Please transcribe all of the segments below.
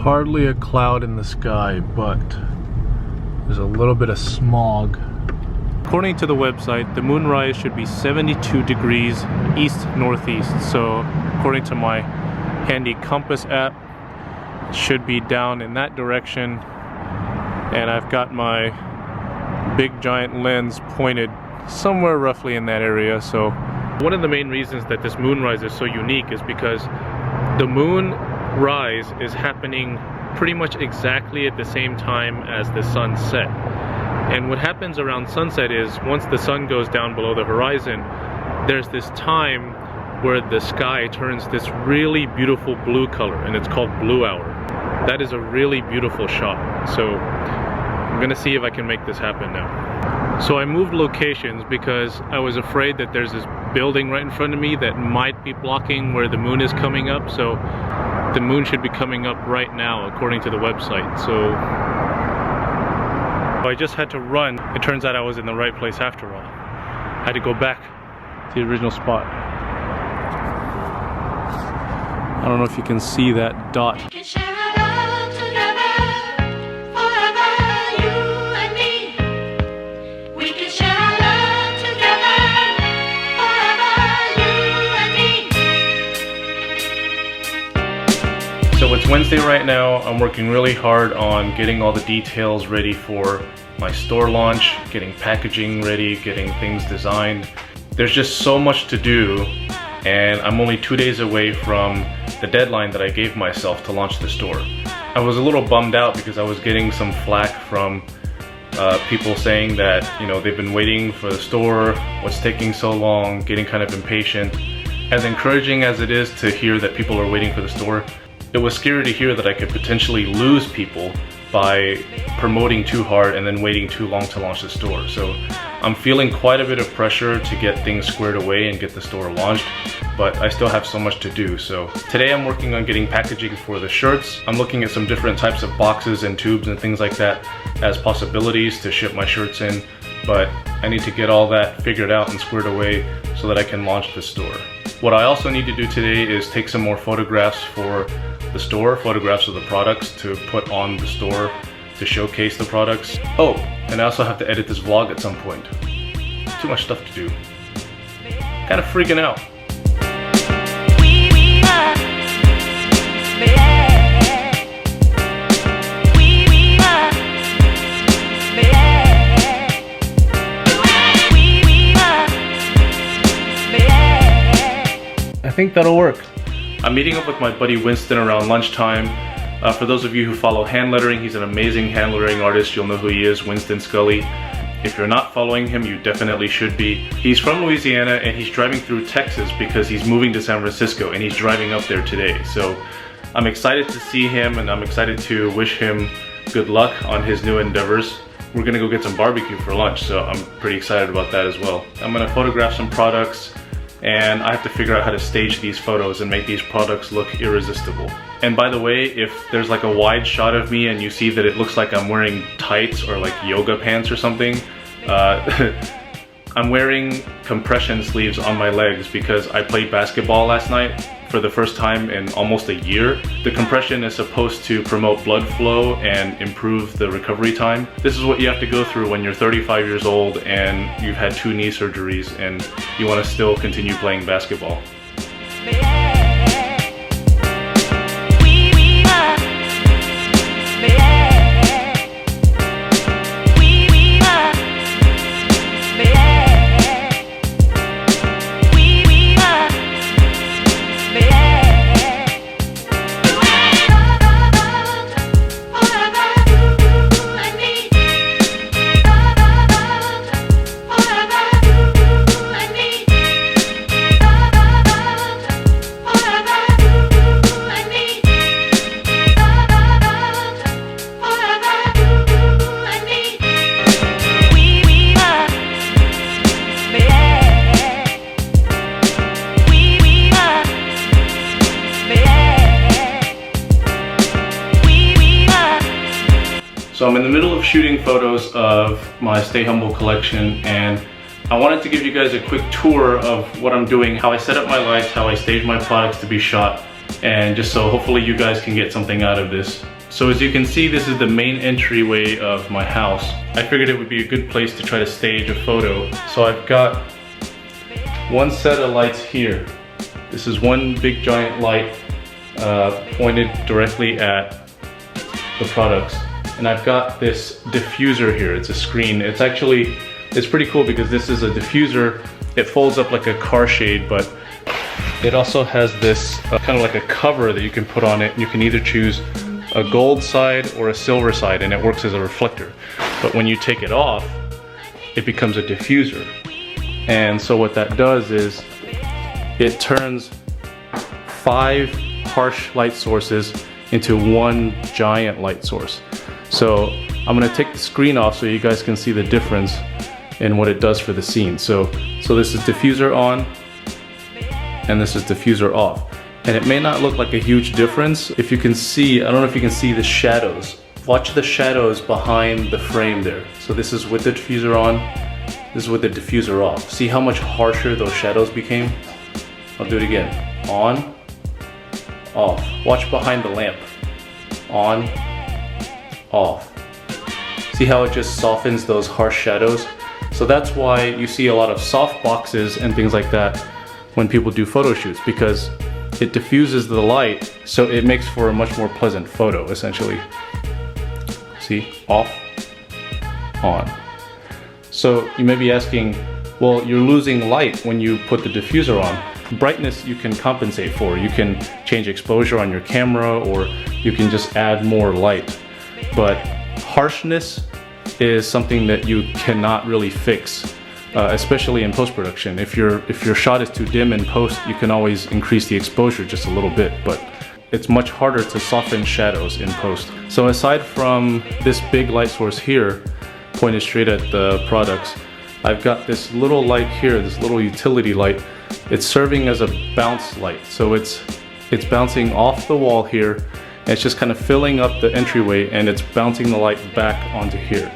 hardly a cloud in the sky, but there's a little bit of smog. According to the website, the moonrise should be 72 degrees east-northeast. So according to my handy compass app, it should be down in that direction. And I've got my big giant lens pointed somewhere roughly in that area. So one of the main reasons that this moonrise is so unique is because the moon rise is happening pretty much exactly at the same time as the sunset. And what happens around sunset is once the sun goes down below the horizon, there's this time where the sky turns this really beautiful blue color, and it's called blue hour. That is a really beautiful shot. So I'm gonna see if I can make this happen now. So I moved locations because I was afraid that there's this building right in front of me that might be blocking where the moon is coming up. So the moon should be coming up right now according to the website. So I just had to run. It turns out I was in the right place after all. I had to go back to the original spot. I don't know if you can see that dot. So it's Wednesday right now. I'm working really hard on getting all the details ready for my store launch, getting packaging ready, getting things designed. There's just so much to do, and I'm only 2 days away from the deadline that I gave myself to launch the store. I was a little bummed out because I was getting some flack from people saying that, you know, they've been waiting for the store, what's taking so long, getting kind of impatient. As encouraging as it is to hear that people are waiting for the store, it was scary to hear that I could potentially lose people by promoting too hard and then waiting too long to launch the store. So I'm feeling quite a bit of pressure to get things squared away and get the store launched, but I still have so much to do. So today I'm working on getting packaging for the shirts. I'm looking at some different types of boxes and tubes and things like that as possibilities to ship my shirts in, but I need to get all that figured out and squared away so that I can launch the store. What I also need to do today is take some more photographs for the store, photographs of the products to put on the store to showcase the products. Oh, and I also have to edit this vlog at some point. Too much stuff to do. Kind of freaking out. I think that'll work. I'm meeting up with my buddy Winston around lunchtime. For those of you who follow hand lettering, he's an amazing hand lettering artist. You'll know who he is, Winston Scully. If you're not following him, you definitely should be. He's from Louisiana and he's driving through Texas because he's moving to San Francisco and he's driving up there today. So I'm excited to see him and I'm excited to wish him good luck on his new endeavors. We're gonna go get some barbecue for lunch, so I'm pretty excited about that as well. I'm gonna photograph some products, and I have to figure out how to stage these photos and make these products look irresistible. And by the way, if there's like a wide shot of me and you see that it looks like I'm wearing tights or like yoga pants or something, I'm wearing compression sleeves on my legs because I played basketball last night for the first time in almost a year. The compression is supposed to promote blood flow and improve the recovery time. This is what you have to go through when you're 35 years old and you've had 2 knee surgeries and you want to still continue playing basketball. So I'm in the middle of shooting photos of my Stay Humble collection, and I wanted to give you guys a quick tour of what I'm doing, how I set up my lights, how I stage my products to be shot, and just so hopefully you guys can get something out of this. So as you can see, this is the main entryway of my house. I figured it would be a good place to try to stage a photo. So I've got one set of lights here. This is one big giant light pointed directly at the products. And I've got this diffuser here. It's a screen. It's pretty cool because this is a diffuser. It folds up like a car shade, but it also has this kind of like a cover that you can put on it. You can either choose a gold side or a silver side, and it works as a reflector. But when you take it off, it becomes a diffuser. And so what that does is it turns 5 harsh light sources into one giant light source. So I'm gonna take the screen off so you guys can see the difference in what it does for the scene. So this is diffuser on, and this is diffuser off. And it may not look like a huge difference. If you can see, I don't know if you can see the shadows. Watch the shadows behind the frame there. So this is with the diffuser on, this is with the diffuser off. See how much harsher those shadows became? I'll do it again. On, off. Watch behind the lamp. On, off. See how it just softens those harsh shadows? So that's why you see a lot of soft boxes and things like that when people do photo shoots, because it diffuses the light, so it makes for a much more pleasant photo, essentially. See, off, on. So you may be asking, well, you're losing light when you put the diffuser on. Brightness you can compensate for. You can change exposure on your camera, or you can just add more light. But harshness is something that you cannot really fix. Especially in post-production. If your shot is too dim in post, you can always increase the exposure just a little bit, but it's much harder to soften shadows in post. So aside from this big light source here, pointed straight at the products, I've got this little light here, this little utility light. It's serving as a bounce light. So it's bouncing off the wall here, and it's just kind of filling up the entryway, and it's bouncing the light back onto here.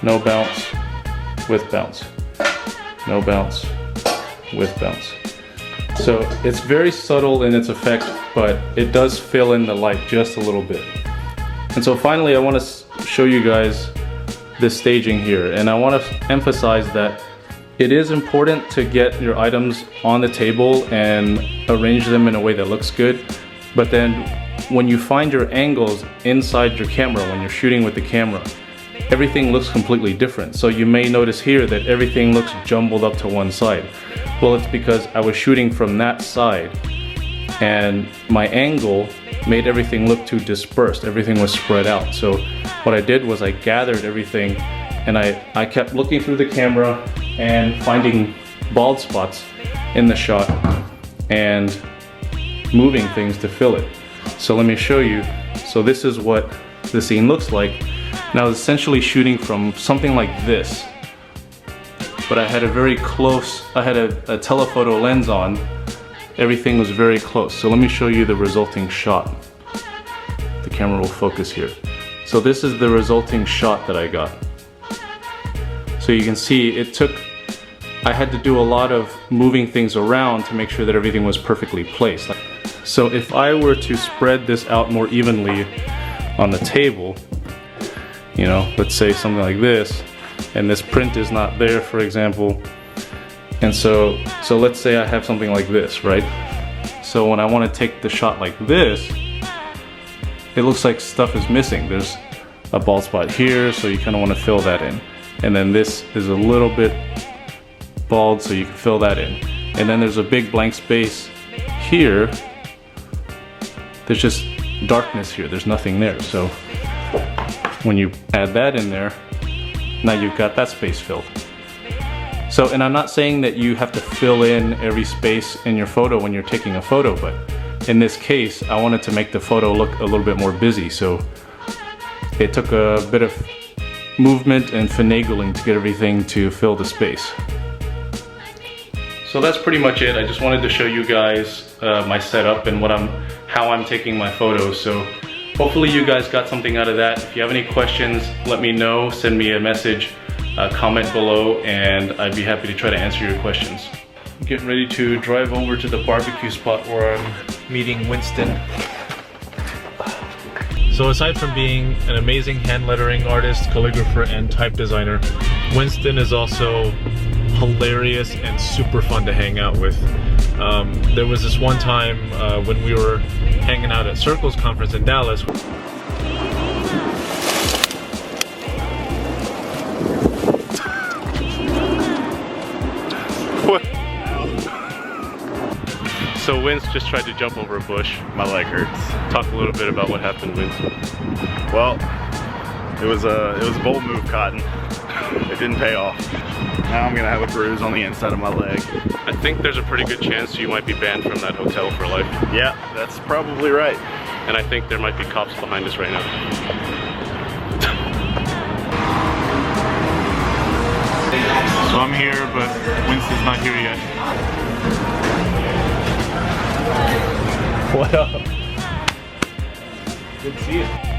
No bounce, with bounce. No bounce, with bounce. So it's very subtle in its effect, but it does fill in the light just a little bit. And so finally I want to show you guys this staging here, and I want to emphasize that it is important to get your items on the table and arrange them in a way that looks good, but then when you find your angles inside your camera, when you're shooting with the camera, everything looks completely different. So you may notice here that everything looks jumbled up to one side. Well, it's because I was shooting from that side, and my angle made everything look too dispersed. Everything was spread out. So what I did was I gathered everything, and I kept looking through the camera and finding bald spots in the shot and moving things to fill it. So let me show you. So this is what the scene looks like. Now I was essentially shooting from something like this, but I had a telephoto lens on. Everything was very close. So let me show you the resulting shot. The camera will focus here. So this is the resulting shot that I got. So you can see I had to do a lot of moving things around to make sure that everything was perfectly placed. So if I were to spread this out more evenly on the table, you know, let's say something like this, and this print is not there, for example, and so let's say I have something like this, right? So when I want to take the shot like this, it looks like stuff is missing. There's a bald spot here, so you kind of want to fill that in, and then this is a little bit bald, so you can fill that in, and then there's a big blank space here. There's just darkness here, there's nothing there. So when you add that in there, now you've got that space filled. So, and I'm not saying that you have to fill in every space in your photo when you're taking a photo, but in this case, I wanted to make the photo look a little bit more busy. So it took a bit of movement and finagling to get everything to fill the space. So that's pretty much it. I just wanted to show you guys my setup and how I'm taking my photos. So hopefully you guys got something out of that. If you have any questions, let me know. Send me a message, comment below, and I'd be happy to try to answer your questions. I'm getting ready to drive over to the barbecue spot where I'm meeting Winston. So aside from being an amazing hand lettering artist, calligrapher, and type designer, Winston is also hilarious and super fun to hang out with. There was this one time when we were hanging out at Circles conference in Dallas. What? So Vince just tried to jump over a bush. My leg hurts. Talk a little bit about what happened, Vince. Well, it was a bold move, Cotton. It didn't pay off. Now I'm gonna have a bruise on the inside of my leg. I think there's a pretty good chance you might be banned from that hotel for life. Yeah, that's probably right. And I think there might be cops behind us right now. So I'm here, but Winston's not here yet. What up? Good to see you.